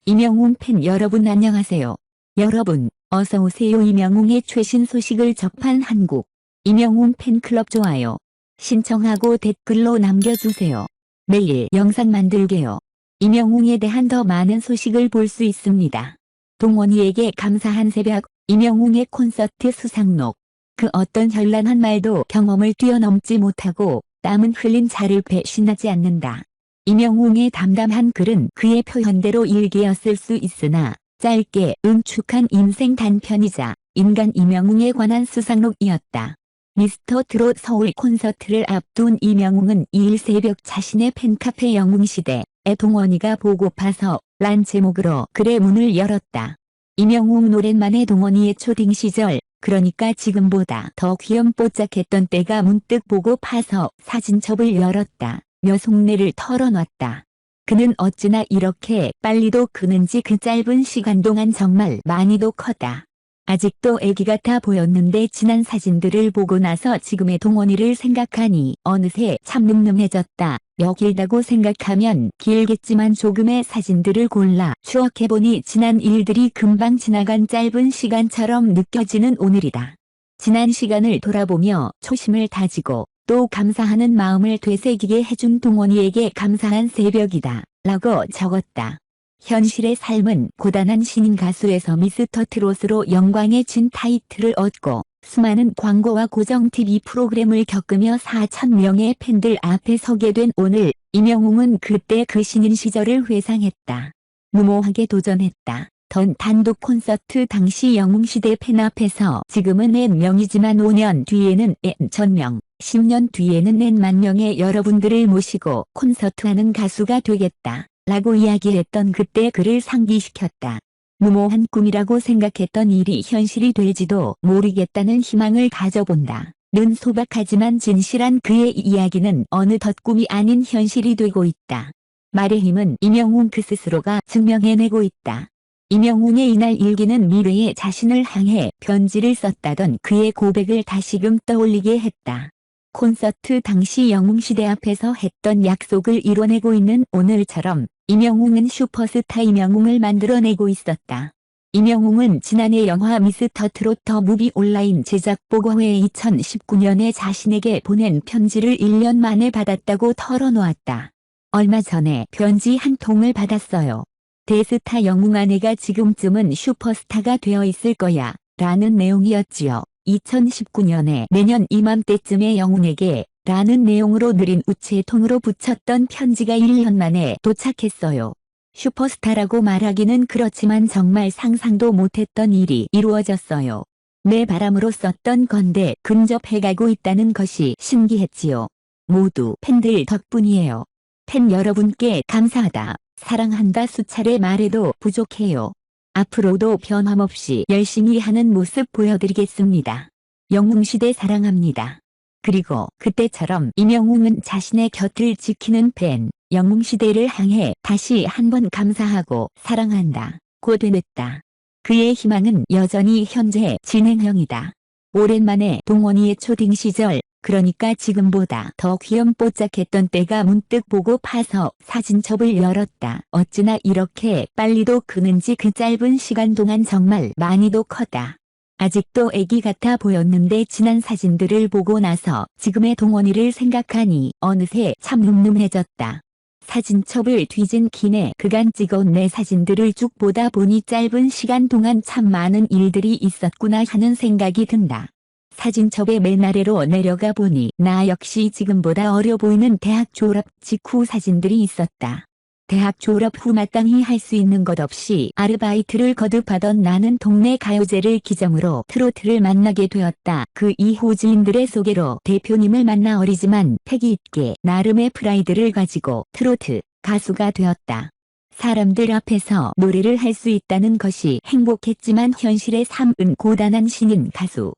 임영웅 팬 여러분 안녕하세요. 여러분, 어서오세요. 임영웅의 최신 소식을 접한 한국 임영웅 팬클럽 좋아요 신청하고 댓글로 남겨주세요. 매일 영상 만들게요. 임영웅에 대한 더 많은 소식을 볼 수 있습니다. 동원이에게 감사한 새벽, 임영웅의 콘서트 수상록. 그 어떤 현란한 말도 경험을 뛰어넘지 못하고 땀은 흘린 자를 배신하지 않는다. 임영웅의 담담한 글은 그의 표현대로 일기였을 수 있으나 짧게 응축한 인생 단편이자 인간 임영웅에 관한 수상록이었다. 미스터 트롯 서울 콘서트를 앞둔 임영웅은 2일 새벽 자신의 팬카페 영웅시대에 동원이가 보고파서 란 제목으로 글의 문을 열었다. 임영웅 오랜만에 동원이의 초딩 시절, 그러니까 지금보다 더 귀염뽀짝했던 때가 문득 보고파서 사진첩을 열었다. 며 속내를 털어놨다. 그는 어찌나 이렇게 빨리도 크는지 그 짧은 시간 동안 정말 많이도 컸다. 아직도 애기 같아 보였는데 지난 사진들을 보고 나서 지금의 동원이를 생각하니 어느새 참 늠름해졌다. 길다고 생각하면 길겠지만 조금의 사진들을 골라 추억해보니 지난 일들이 금방 지나간 짧은 시간처럼 느껴지는 오늘이다. 지난 시간을 돌아보며 초심을 다지고 또 감사하는 마음을 되새기게 해준 동원이에게 감사한 새벽이다. 라고 적었다. 현실의 삶은 고단한 신인 가수에서 미스터 트롯으로 영광의 진 타이틀을 얻고 수많은 광고와 고정 TV 프로그램을 겪으며 4,000명의 팬들 앞에 서게 된 오늘, 임영웅은 그때 그 신인 시절을 회상했다. 무모하게 도전했다. 던 단독 콘서트 당시 영웅시대 팬 앞에서 지금은 4명이지만 5년 뒤에는 1000명, 10년 뒤에는 4만명의 여러분들을 모시고 콘서트하는 가수가 되겠다. 라고 이야기했던 그때 그를 상기시켰다. 무모한 꿈이라고 생각했던 일이 현실이 될지도 모르겠다는 희망을 가져본다. 는 소박하지만 진실한 그의 이야기는 어느덧 꿈이 아닌 현실이 되고 있다. 말의 힘은 임영웅 그 스스로가 증명해내고 있다. 임영웅의 이날 일기는 미래의 자신을 향해 편지를 썼다던 그의 고백을 다시금 떠올리게 했다. 콘서트 당시 영웅시대 앞에서 했던 약속을 이뤄내고 있는 오늘처럼 임영웅은 슈퍼스타 임영웅을 만들어내고 있었다. 임영웅은 지난해 영화 미스터 트롯 더 무비 온라인 제작 보고회에 2019년에 자신에게 보낸 편지를 1년 만에 받았다고 털어놓았다. 얼마 전에 편지 한 통을 받았어요. 대스타 영웅아 내가 지금쯤은 슈퍼스타가 되어 있을 거야 라는 내용이었지요. 2019년에 내년 이맘때쯤에 영웅에게 라는 내용으로 느린 우체통으로 붙였던 편지가 1년 만에 도착했어요. 슈퍼스타라고 말하기는 그렇지만 정말 상상도 못했던 일이 이루어졌어요. 내 바람으로 썼던 건데 근접해가고 있다는 것이 신기했지요. 모두 팬들 덕분이에요. 팬 여러분께 감사하다. 사랑한다 수차례 말해도 부족해요. 앞으로도 변함없이 열심히 하는 모습 보여드리겠습니다. 영웅시대 사랑합니다. 그리고 그때처럼 임영웅은 자신의 곁을 지키는 팬, 영웅시대를 향해 다시 한번 감사하고 사랑한다. 고 되냈다. 그의 희망은 여전히 현재 진행형이다. 오랜만에 동원이의 초딩 시절, 그러니까 지금보다 더 귀염뽀짝했던 때가 문득 보고 파서 사진첩을 열었다. 어찌나 이렇게 빨리도 크는지 그 짧은 시간 동안 정말 많이도 컸다. 아직도 애기 같아 보였는데 지난 사진들을 보고 나서 지금의 동원이를 생각하니 어느새 참 늠름해졌다. 사진첩을 뒤진 김에 그간 찍어온 내 사진들을 쭉 보다 보니 짧은 시간 동안 참 많은 일들이 있었구나 하는 생각이 든다. 사진첩의 맨 아래로 내려가 보니 나 역시 지금보다 어려 보이는 대학 졸업 직후 사진들이 있었다. 대학 졸업 후 마땅히 할 수 있는 것 없이 아르바이트를 거듭하던 나는 동네 가요제를 기점으로 트로트를 만나게 되었다. 그 이후 지인들의 소개로 대표님을 만나 어리지만 패기 있게 나름의 프라이드를 가지고 트로트 가수가 되었다. 사람들 앞에서 노래를 할 수 있다는 것이 행복했지만 현실의 삶은 고단한 신인 가수.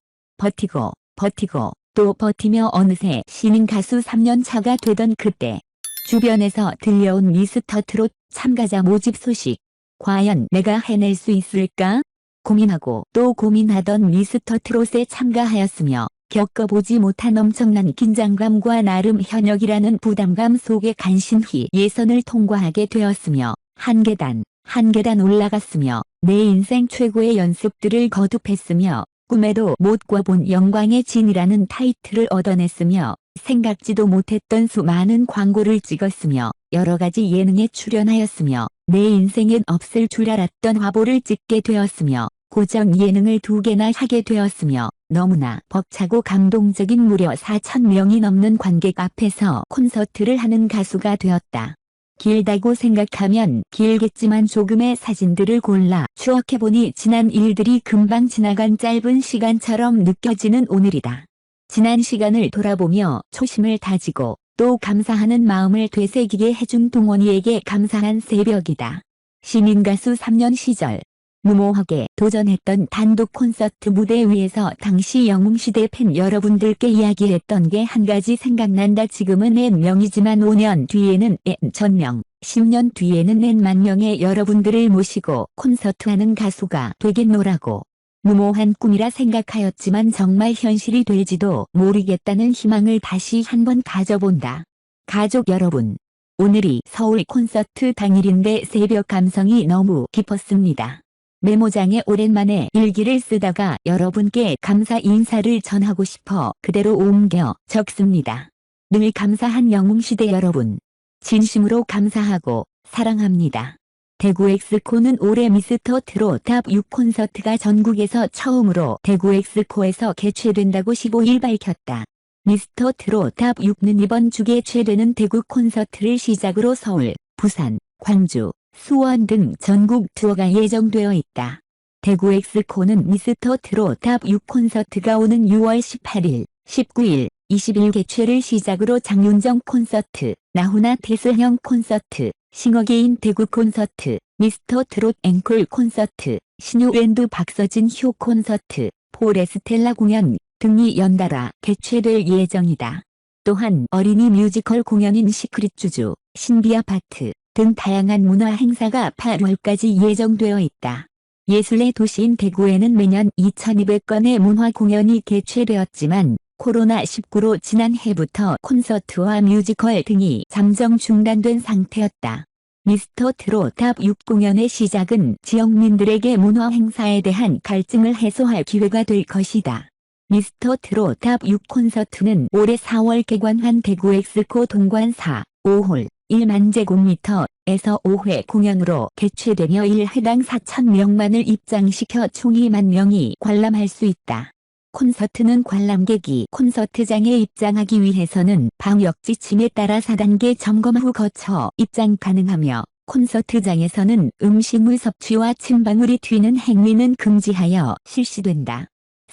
버티고 또 버티며 어느새 신인 가수 3년 차가 되던 그때 주변에서 들려온 미스터 트롯 참가자 모집 소식. 과연 내가 해낼 수 있을까? 고민하고 또 고민하던 미스터 트롯에 참가하였으며 겪어보지 못한 엄청난 긴장감과 나름 현역이라는 부담감 속에 간신히 예선을 통과하게 되었으며 한 계단 한 계단 올라갔으며 내 인생 최고의 연습들을 거듭했으며 꿈에도 못 꿔본 영광의 진이라는 타이틀을 얻어냈으며 생각지도 못했던 수많은 광고를 찍었으며 여러 가지 예능에 출연하였으며 내 인생엔 없을 줄 알았던 화보를 찍게 되었으며 고정 예능을 2개나 하게 되었으며 너무나 벅차고 감동적인 무려 4,000명이 넘는 관객 앞에서 콘서트를 하는 가수가 되었다. 길다고 생각하면 길겠지만 조금의 사진들을 골라 추억해보니 지난 일들이 금방 지나간 짧은 시간처럼 느껴지는 오늘이다. 지난 시간을 돌아보며 초심을 다지고 또 감사하는 마음을 되새기게 해준 동원이에게 감사한 새벽이다. 신인가수 3년 시절 무모하게 도전했던 단독 콘서트 무대 위에서 당시 영웅시대 팬 여러분들께 이야기했던 게 한 가지 생각난다. 지금은 N 명이지만 5년 뒤에는 N 1000명, 10년 뒤에는 N 만 명의 여러분들을 모시고 콘서트하는 가수가 되겠노라고. 무모한 꿈이라 생각하였지만 정말 현실이 될지도 모르겠다는 희망을 다시 한번 가져본다. 가족 여러분, 오늘이 서울 콘서트 당일인데 새벽 감성이 너무 깊었습니다. 메모장에 오랜만에 일기를 쓰다가 여러분께 감사 인사를 전하고 싶어 그대로 옮겨 적습니다. 늘 감사한 영웅시대 여러분. 진심으로 감사하고 사랑합니다. 대구 엑스코는 올해 미스터 트롯 탑6 콘서트가 전국에서 처음으로 대구 엑스코에서 개최된다고 15일 밝혔다. 미스터 트롯 탑6는 이번 주 개최되는 대구 콘서트를 시작으로 서울, 부산, 광주, 수원 등 전국 투어가 예정되어 있다. 대구 엑스코는 미스터 트롯 탑6 콘서트가 오는 6월 18일, 19일, 20일 개최를 시작으로 장윤정 콘서트, 나훈아 태슬형 콘서트, 싱어게인 대구 콘서트, 미스터 트롯 앵콜 콘서트, 신유랜드 박서진 효 콘서트, 포레스텔라 공연 등이 연달아 개최될 예정이다. 또한 어린이 뮤지컬 공연인 시크릿 주주, 신비아파트 등 다양한 문화 행사가 8월까지 예정되어 있다. 예술의 도시인 대구에는 매년 2,200건의 문화 공연이 개최되었지만 코로나19로 지난해부터 콘서트와 뮤지컬 등이 잠정 중단된 상태였다. 미스터 트롯 탑6 공연의 시작은 지역민들에게 문화 행사에 대한 갈증을 해소할 기회가 될 것이다. 미스터 트롯 탑6 콘서트는 올해 4월 개관한 대구 엑스코 동관 4, 5홀 1만 제곱미터에서 5회 공연으로 개최되며 1회당 4,000명만을 입장시켜 총 2만 명이 관람할 수 있다. 콘서트는 관람객이 콘서트장에 입장하기 위해서는 방역 지침에 따라 4단계 점검 후 거쳐 입장 가능하며 콘서트장에서는 음식물 섭취와 침방울이 튀는 행위는 금지하여 실시된다.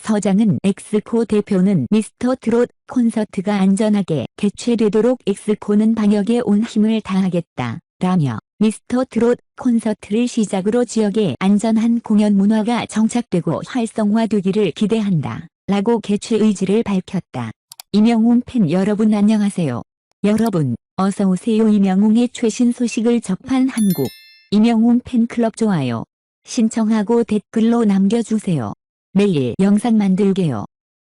서장은 엑스코 대표는 미스터 트롯 콘서트가 안전하게 개최되도록 엑스코는 방역에 온 힘을 다하겠다 라며 미스터 트롯 콘서트를 시작으로 지역에 안전한 공연 문화가 정착되고 활성화되기를 기대한다 라고 개최 의지를 밝혔다. 임영웅 팬 여러분 안녕하세요. 여러분 어서오세요. 임영웅의 최신 소식을 접한 한국 임영웅 팬클럽 좋아요 신청하고 댓글로 남겨주세요. 매일 영상 만들게요.